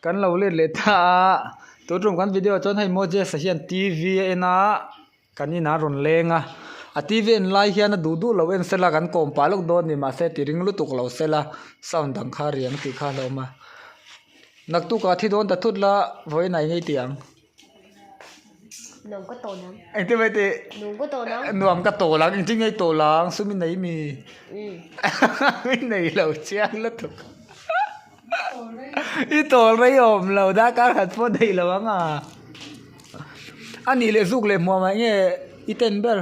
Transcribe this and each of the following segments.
kan lo let le tha to trum kan video chon hai moje sa hian tv ena kan ina ron lenga a tv en lai hian du du lo en sela kan kom pa lok don ni ma se tiring lu tuk lo sela sound dang kha riang ti kha lo ma nak tu ka thi don ta thut la voi nai ngei tiang nồng có tổ lắm anh te mai te nồng có tổ lắm nuam ka to lang in ting ei to lang sumi nei mi nei lo chiang lu tuk i tol rai om lo da ka khat po dei lo anga ani le zuk le mo ma nge i ten ber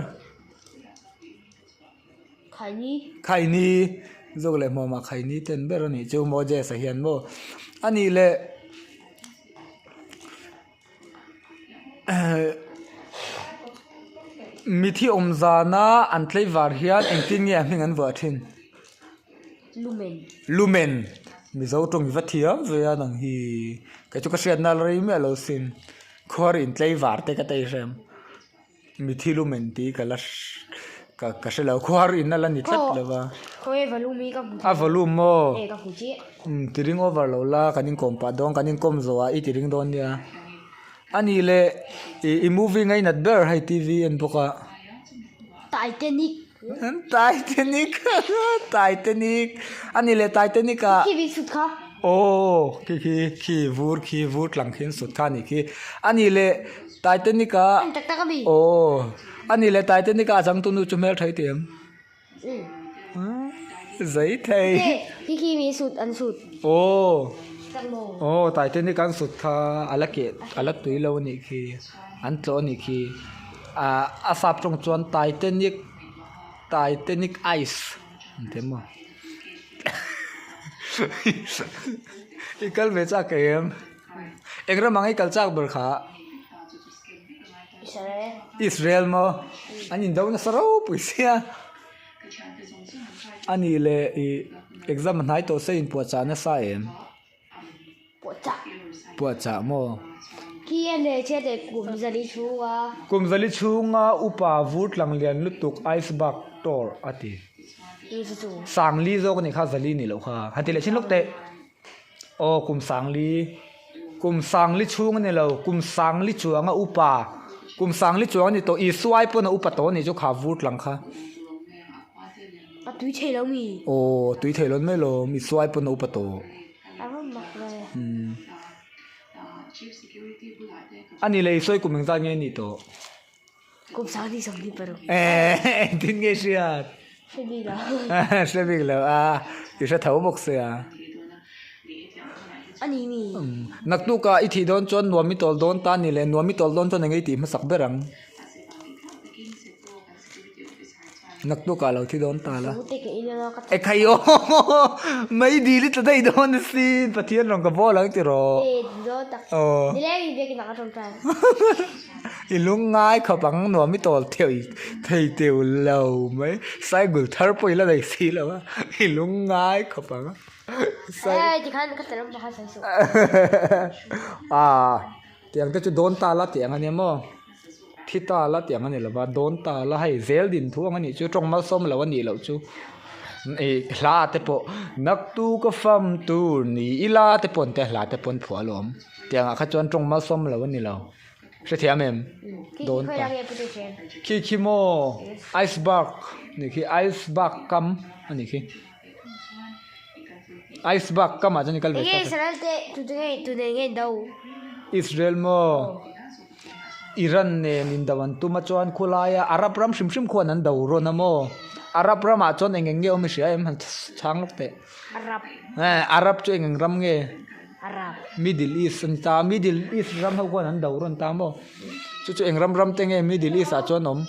khai ni zuk le mo ma khai ni ten ber ni chu mo je sa hian mo ani le mi thi om zana an tlei war hian engtin nge hming an wa thin lumen mi zo tong va thiam ve anang hi ka chu ka sian nal rei me lo sin khor in tlei war te ka tei rem mi thi lumen ti ka las ka se lo khor in la ni tlat lawa khoi volume ka a volume mo e ka hu chi tiring over lo la kanin kom pa dong kanin kom zo a i tiring don ya ani le i movie ngai nat ber hai tv en boka Titanic ani le Titanic a TV sut kha ki vur lang khin sut kha ni ki ani le Titanic a an tak tak bi ani le Titanic a jang tu nu chumel thai tiam zai thai ki mi sut an sut tak mo Titanic an sut kha alak tui lo ni ki an tlo ni ki a sap trong chuan Titanic ice entemo ikal becha kem ekra mangai kalchak ber kha Israel mo anin daw na saro puisia ani le exam nai to se in puacha na sa em puacha mo ki ene che de kum zali chunga upa vut lang lian lutuk ice bag tor ati sangli zo ni kha zali ni lo kha hati le chin lok te kum sangli chung ni lo kum sangli chuanga upa kum sangli chuang ni to i suai po na upa to ni jo kha vut lang kha a tui thei lo mi tui thei lon me lo mi suai po na upa to ani le soi kum ngza nge ni to kum sang ni som ni pero tin nge sia se bi la ki sa thau bok se ani mi nak tu ka i thi don chon nomi tol don ta ni le nomi tol don chon ngai ti ma sak berang nak tu ka lo thi don ta la e khayo mai di li ta dai don sin pathian rong ka bol ang ti ro ni le bi ke na ka tong trai ilung ngai kho bang nomi tol thei teu lo mai sai gul thar poi la dai si la ilung ngai kho bang ti khan ka taram ba sai so tiang te chu don ta la tiang ani mo thita la tiang ani la ba don ta la hai zel din thuang ani chu tong mal som lo ani lo chu hla te po nak tu ka fam tu ni ila te pon te hla te pon phua lom tiang a kha chon tong mal som lo ani lo se thiam em don ta ki mo iceberg ni ki iceberg kam ani ki iceberg kam a jani kal ve Israel mo Iran ne nin dawan tu ma chuan khulaya arab ram shim khon an daw ro na mo arab ram a chon engeng nge omi sia em han chang lok te arab chu engeng ram nge middle east an ta middle east ram ho kon an daw ron ta mo chu eng ram te nge middle east a chon om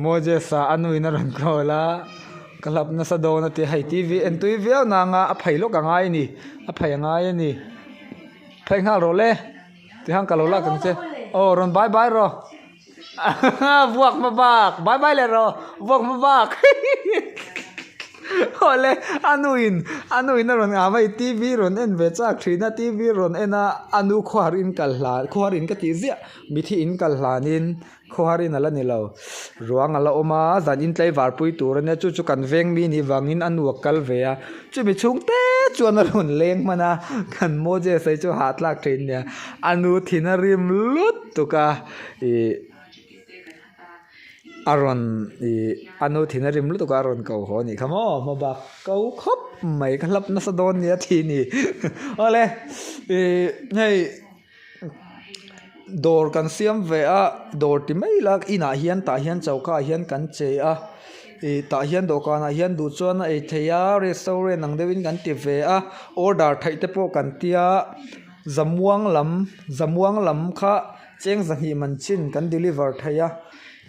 moje sa anu ina ran khola kalap na sa do na ti hai tv en tui veo na nga a phai lo ka ngai ni a phai ngai ni phai nga ro le ti hang kalo la kan che ron bye bye ro vuak ma bak bye bye le ro vuak ma bak ole anuin na ron nga mai tv ron en ve chak thina tv ron ena anu khwar in kal hla khwar in ka ti zia mi thi in kal hlanin kho harin ala ni lo ruang ala oma zan in tlai war pui tur ne chu kan veng mi ni wangin anuak kal ve a chu mi chung te chuan a run leng mana kan mo je sai chu hat lak thin nia anu thinarim lut tuka e aron anu thinarim lut tuka aron kau ho ni khamo ma ba kau khop mai khlap na sa don nia thi ni ole nei dor kan siam ve a dor ti mai lak ina hian ta hian chauka hian kan che a ta hian dokana hian du chuan a theya restaurant nang dewin kan ti ve a order thai te po kan tia zamuang lam kha cheng zahi man chin kan deliver thaya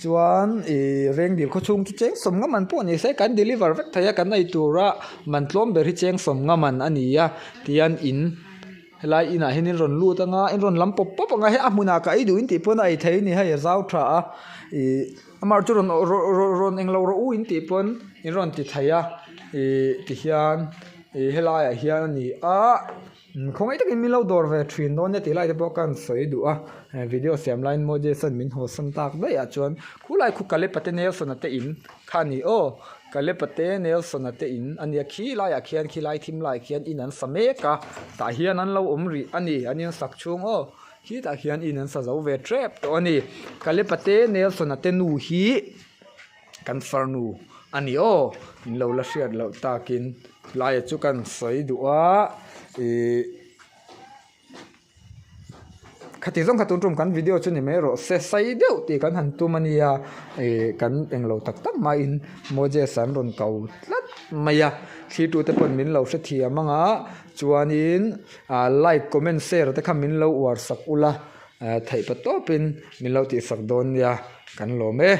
chuan reng dil kho chung ki cheng som nga man po ni se kan deliver vek thaya kan nei tura man tlom ber hi cheng som nga man ania tian in helai ina hin ron lu tanga in ron lam pop pop nga he amuna ka i du in ti pon ai thei ni ha ya zau tha a amar chu ron englo ro u in ti pon in ron ti thaya ti hian helai a hian ni a khong ai takin milo dor ve thin don ne ti lai te po kan soi du a video siam line mo je san min ho san tak dai a chuan khulai khu kale pate ne son ate in khani o kale pate ne son ate in ania khi lai a khian khi lai thim lai khian in an same ka ta hian an lo umri ani anian sak chung o khi ta hian in an sa zo ve trap to ani kale pate ne son ate nu hi kan farnu ani o in lo la hriat lo takin lai chu kan soi du a khati zong khatun tum kan video chu ni me ro se sai deu ti kan han tu mania kan englo tak tak ma in moje san ron kau tlat maya thi tu te pon min lo se thi amanga chuanin like comment share te kham min lo war sak ula thai pa to pin min lo ti sak don ya kan lo me